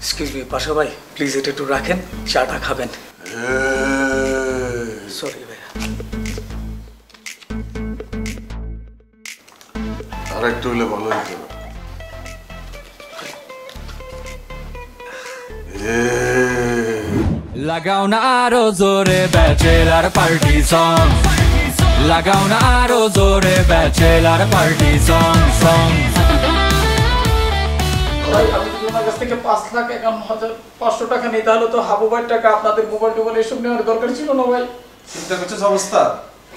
Excuse me পাশা ভাই, please এটা একটু রাখেন, চাটা খাবেন। সরি ভাইয়া। আর একটু হলে ভালো হতো। লাগাও না আরো জোরে ব্যাচেলার পার্টি সং, লাগাও না আরো জোরে ব্যাচেলার পার্টি সং সং। ভাই আমি যদি ওনার কাছ থেকে 5,51,500 টাকা নিই তাহলে তো হাবু ভাইয়ের টাকা আপনাদের মোবাইল টোবাইল এসব নেওয়ার দরকার ছিল না ভাই। চিন্তা করছিস অবস্থা?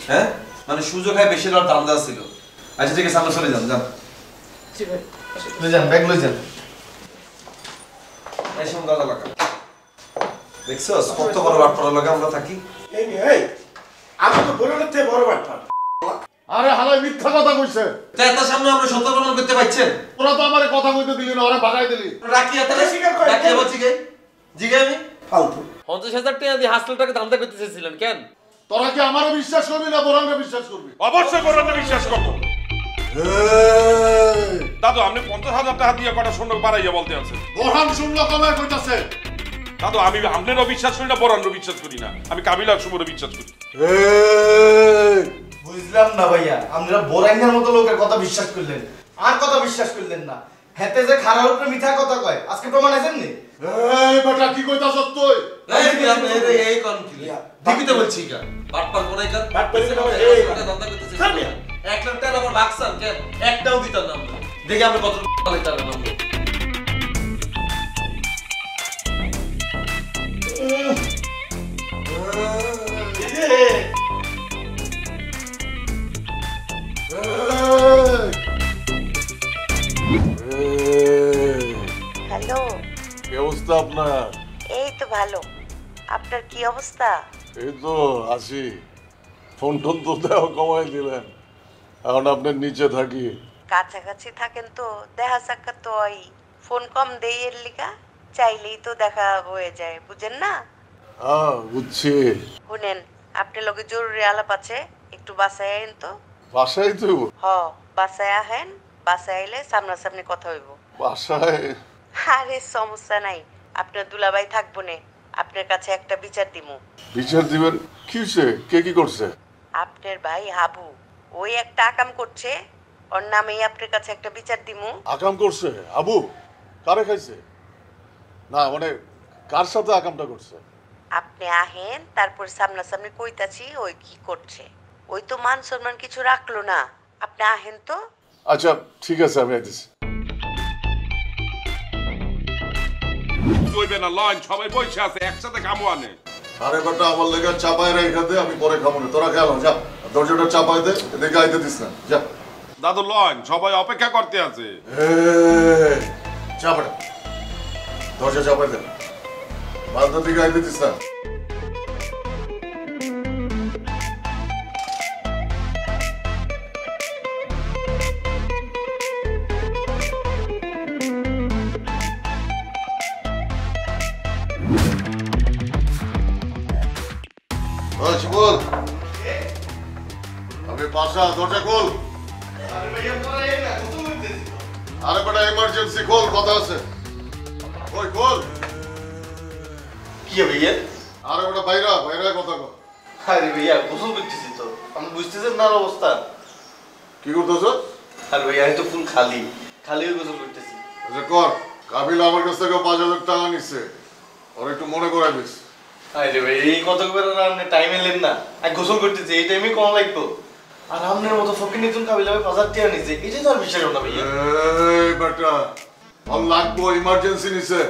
হ্যাঁ মানে সুযোগ হয় বেশি লওয়ার দাম দেওয়া ছিল। আচ্ছা ঠিক আছে, আমরা চলে যান। যান জি ভাই, লই যান, ব্যাগ লই যান। এই সব গালা লাগা দেখছস কত বড় বাট পড়া লাগা আমরা থাকি। এই আমি তো বলে না তে বড় বাটপা। আরে হালাই মিথ্যা কথা কইছে। তার সামনে আমরা সত্য প্রমাণ করতে পারছেন? তোরা তো আমারে কথা কইতে দিলি না, ওরে ভাগাই দিলি। রাখি এতটা স্বীকার করে রাখি বলছি গে জিগে আমি ফালতু 50,000 টাকা দিয়ে হাসপাতালটাকে দামটা করতে চেয়েছিলেন কেন? তোরা কি আমারে বিশ্বাস করবি না বোরানকে বিশ্বাস করবি? অবশ্যই বোরানকে বিশ্বাস করব। দাদু আপনি 50,000 টাকা দিয়ে কটা শূন্য বাড়াইয়া বলতে আছেন? বোরান শুনলো কমে কইতাছে। দাদু আমি আপনারও বিশ্বাস করি না, বোরানও বিশ্বাস করি না, আমি কাবিল আর শুভরও বিশ্বাস করি। বুঝলাম না ভাইয়া, আমরা বোরাইনের মতো লোকের কথা বিশ্বাস করলেন, আর কথা বিশ্বাস করলেন না। হেতে যে খারাপ উপরে মিথ্যা কথা কয়, আজকে প্রমাণ আছেন নি? এই বেটা কি কইতাছ তুই? এই আপনি এই কোন কি দিবিতে বলছি কা বাটপার কোনাই কার বাটপার এই দান্দা করতেছে 1 লাখ টাকা আমার বাক্সান কেন একটাও দিতাম না আমরা। দেখি আমরা কত টাকা টাকা নাম হ্যালো, কি অবস্থা আপনার? এই তো ভালো। আপনার কি অবস্থা? এই তো আছি। ফোন টোন তো দেওয়া কমাই দিলেন, এখন আপনার নিচে থাকি। কাছাকাছি থাকেন তো দেখা সাক্ষাৎ তো হয়, ফোন কম দেই এর লিগা, চাইলেই তো দেখা হয়ে যায়, বুঝেন না? হ্যাঁ বুঝছি। শুনেন, আপনার লগে জরুরি আলাপ আছে, একটু বাসায় আইন তো। বাসায় তো? হ, বাসায় আহেন, বাসায় আইলে সামনাসামনি কথা হইব। বাসায়? আরে সমস্যা নাই, আপনার দুলাভাই থাকবো নে, আপনার কাছে একটা বিচার দিমু। বিচার দিবেন? কি হইছে? কে কি করছে? আপনার ভাই হাবু, ওই একটা আকাম করছে, ওর নামেই আপনার কাছে একটা বিচার দিমু। আকাম করছে? আবু কারে খাইছে? না মানে কার সাথে আকামটা করছে? আপনি আহেন, তারপর সামনাসামনি কইতাছি ওই কি করছে। ওই তো মান সম্মান কিছু রাখলো না, আপনি আহেন তো। আচ্ছা ঠিক আছে, আমি আইতেছি। কইবে না লঞ্চ সবাই বসে আছে একসাথে খামো আনে। আরে বেটা আমার লেগে চাপায় রেখে দে, আমি পরে খাবো না। তোরা খেয়াল যা, দরজাটা চাপাই দে, এদিকে আইতে দিস না, যা। দাদু লঞ্চ সবাই অপেক্ষা করতে আছে। চাপাটা দরজা চাপাই দে, বালতার দিকে আইতে দিস না। বল আমি পাশা, দরজা খোল। আরে বেটা এমার্জেন্সি, খোল, কথা আছে। ওই খোল। কি ভাইয়া? আরে বেটা বাইরা বাইরা কথা কর। আরে ভাইয়া গোসল করতেছি তো, আমি বুঝতেছেন না অবস্থা। কি করতেছ? আরে ভাইয়া আমি তো ফুল খালি খালি গোসল করতেছি। আচ্ছা কর। কাবিল আমার কাছ থেকে 5,000 টাকা নিচ্ছে, ওর একটু মনে করাই দিস। আরে ভাই এই কত করে আপনি টাইম এলেন না, আমি গোসল করতেছি, এই টাইমে কম লাগতো। আর আপনার মতো ফকির নিতুন কাবিল ভাই 5,000 টাকা নিছে, এটাই তো আর বিশ্বাস না ভাইয়া। এই বেটা ওর লাগবো, ইমার্জেন্সি নিছে,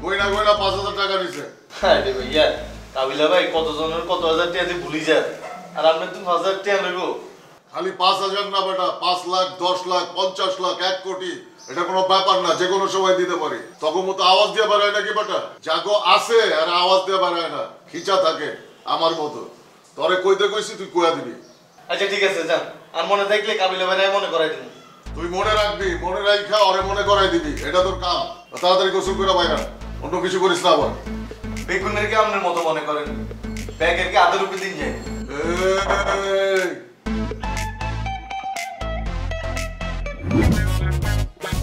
কইনা 5,000 টাকা নিছে। আরে ভাইয়া কাবিলা ভাই কতজনের কত হাজার টাকা দিয়ে ভুলি যায়, আর আপনার তো 5,000 টাকা লাগবো। খালি 5,000 না বেটা, 5 লাখ, 10 লাখ, 50 লাখ, 1 কোটি, এটা কোনো ব্যাপার না, যে কোনো সময় দিতে পারি। তখন মতো আওয়াজ দিয়ে বাড়ায় নাকি বেটা? জাগো আছে আর আওয়াজ দিয়ে বাড়ায় না, খিচা থাকে আমার মতো। তোরে কইতে কইছি, তুই কইয়া দিবি। আচ্ছা ঠিক আছে যান, আর মনে থাকলে কাবিলা ভাই মনে করাই দিন। তুই মনে রাখবি, মনে রাখা ওরে মনে করাই দিবি, এটা তোর কাম। তাড়াতাড়ি গোসল করে বাইরা, অন্য কিছু করিস না আবার। বেগুনের কে আপনার মতো মনে করেন, ব্যাগের কে আদর উপরে দিন যায়।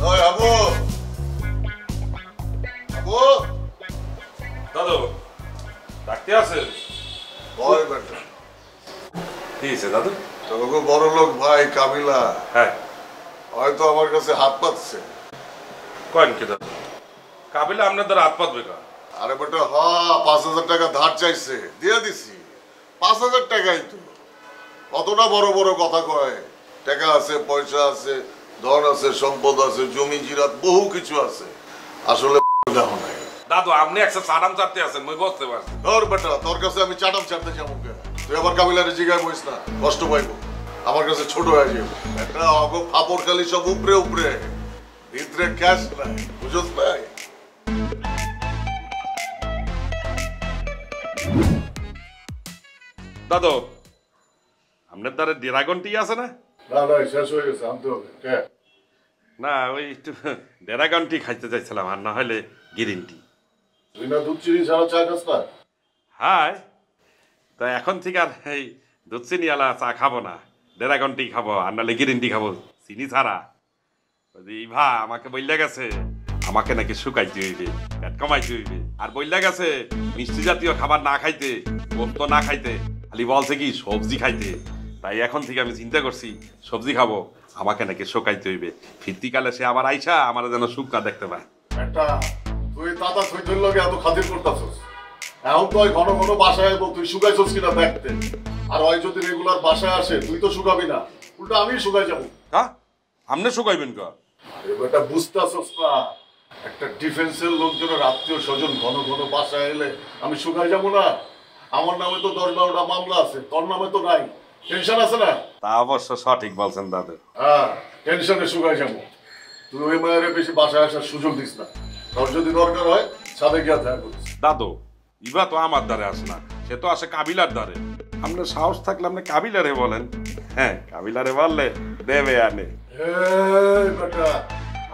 ওই আবু, আবু বাবু দাদু ডাকতে আছেন? বয় বেটা, কি হয়েছে দাদু? তোকে বড় লোক ভাই কাবিলা হ্যাঁ হয়তো আমার কাছে হাত পাতছে। কয়েন কি দাদু? কাবিলা আপনার দ্বারা হাত পাতবে কা? আরে বেটা 5,000 টাকা ধার চাইছে, দিয়ে দিছি। 5,000 টাকাই তো, কতটা বড় বড় কথা কয়। টাকা আছে, পয়সা আছে, ধন আছে, সম্পদ আছে, জমি জিরাত বহু কিছু আছে, আসলে দেখো নাই। দাদু আপনি একটা সারাম চাটতে আছেন, মই বুঝতে পারছি। তোর বেটা, তোর কাছে আমি চাটাম চাটতে যাবো কে? তুই আবার কাবিলারে জিগায় বইস না, কষ্ট পাইবো, আমার কাছে ছোট হয়ে যাবো। একটা অগ ফাপড় খালি সব উপরে উপরে, ভিতরে ক্যাশ নাই, বুঝছ নাই? দাদু আপনার দ্বারা ড্রাগন টি আছে না? না না, শেষ হয়ে গেছে, আনতে হবে। কে? না ওই একটু ড্রাগন টি খাইতে চাইছিলাম, আর না হলে গ্রিন টি। তুই না দুধ চিনি ছাড়া চা খাস না? হাই, তা এখন থেকে আর এই দুধ চিনি আলা চা খাবো না, ড্রাগন টি খাবো, আর নাহলে গ্রিন টি খাবো চিনি ছাড়া। ইভা আমাকে বললে গেছে আমাকে নাকি শুকাইতে হইবে, পেট কমাইতে হইবে, আর বললে গেছে মিষ্টি জাতীয় খাবার না খাইতে, গোস্ত না খাইতে, খালি বলছে কি সবজি খাইতে। তাই এখন থেকে আমি চিন্তা করছি সবজি খাবো, আমাকে নাকি শুকাইতে হইবে। ফিরতিকালে সে আবার আইসা আমার যেন শুকনা দেখতে পায়। একটা তুই দাদা সৈতর লগে এত খাতির করতেছস, এখন তো ওই ঘন ঘন বাসায় আইবো, তুই শুকাইছস কিনা দেখতে। আর ওই যদি রেগুলার বাসায় আসে, তুই তো শুকাবি না, উল্টা আমি শুকাই যাবো। হ্যাঁ আপনি শুকাইবেন কা? আরে বেটা বুঝতেছস না, একটা ডিফেন্সের লোকজনের আত্মীয় স্বজন ঘন ঘন বাসায় এলে আমি শুকাই যাবো না? আমার নামে তো 10-12টা মামলা আছে, তোর নামে তো নাই, টেনশন আছে না? তা অবশ্য সঠিক বলছেন দাদু। হ্যাঁ, টেনশনে শুকাই যাবো। তুই ওই মায়ের বেশি বাসায় আসার সুযোগ দিস না, তোর যদি দরকার হয় সাথে গিয়া দেখা করিস। দাদু ইবা তো আমার দ্বারে আসে না, সে তো আসে কাবিলার দ্বারে। আপনার সাহস থাকলে আপনি কাবিলারে বলেন। হ্যাঁ কাবিলারে বললে দেবে আনে। এই বেটা,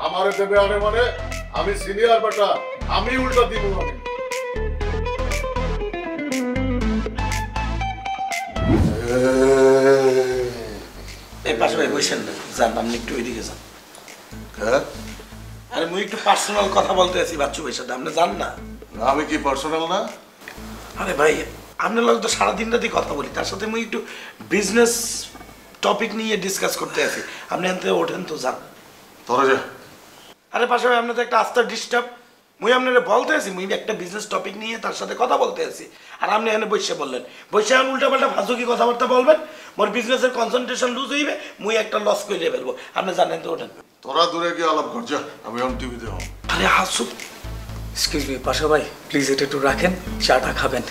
আমারে দেবে আনে মানে? আমি সিনিয়র বেটা, আমি উল্টা দিব। আমি এই পাশে ভাই বসেন না, যান আপনি একটু ওইদিকে যান। হ্যাঁ, আরে মুই একটু পার্সোনাল কথা বলতে আছি বাচ্চু ভাইয়ের সাথে, আপনি যান না। আমি কি পার্সোনাল না? আরে ভাই আপনার লোক তো সারাদিন রাতি কথা বলি, তার সাথে মুই একটু বিজনেস টপিক নিয়ে ডিসকাস করতে আছি। আপনি এনতে ওঠেন তো, যান। তোরা যা। আরে পাশে ভাই আপনার তো একটা আস্থার ডিস্টার্ব। মুই আপনারা বলতে আছি, মুই একটা বিজনেস টপিক নিয়ে তার সাথে কথা বলতে আছি, আর আপনি এখানে বসে বললেন। বসে এখন উল্টাপাল্টা ফাজুকি কথাবার্তা বলবেন, মোর বিজনেসের কনসেন্ট্রেশন লুজ হইবে, মুই একটা লস করে ফেলবো। আপনি জানেন তো, ওঠেন। তোরা দূরে গিয়ে আলাপ কর, যা। আমি এখন টিভিতে হব। আরে হাসুক। এক্সকিউজ মি পাশা ভাই, প্লিজ এটা একটু রাখেন, চাটা খাবেন।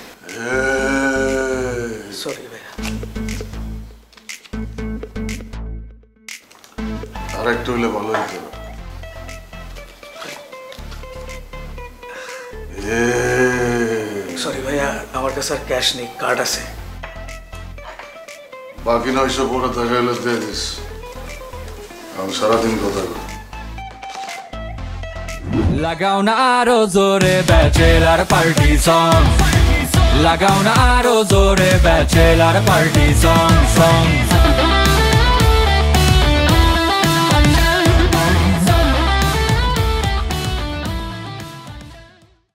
সরি ভাইয়া। আর একটু হইলে ভালো হইতো। সরি ভাইয়া, আমার কাছে আর ক্যাশ নেই, কার্ড আছে। বাকি 900 পরে দেখা হলে দিয়ে দিস, আমি সারাদিন কথা বলি। লাগাও না আরো জোরে ব্যাচেলার পার্টি সং, লাগাও না আরো জোরে ব্যাচেলার পার্টি সং।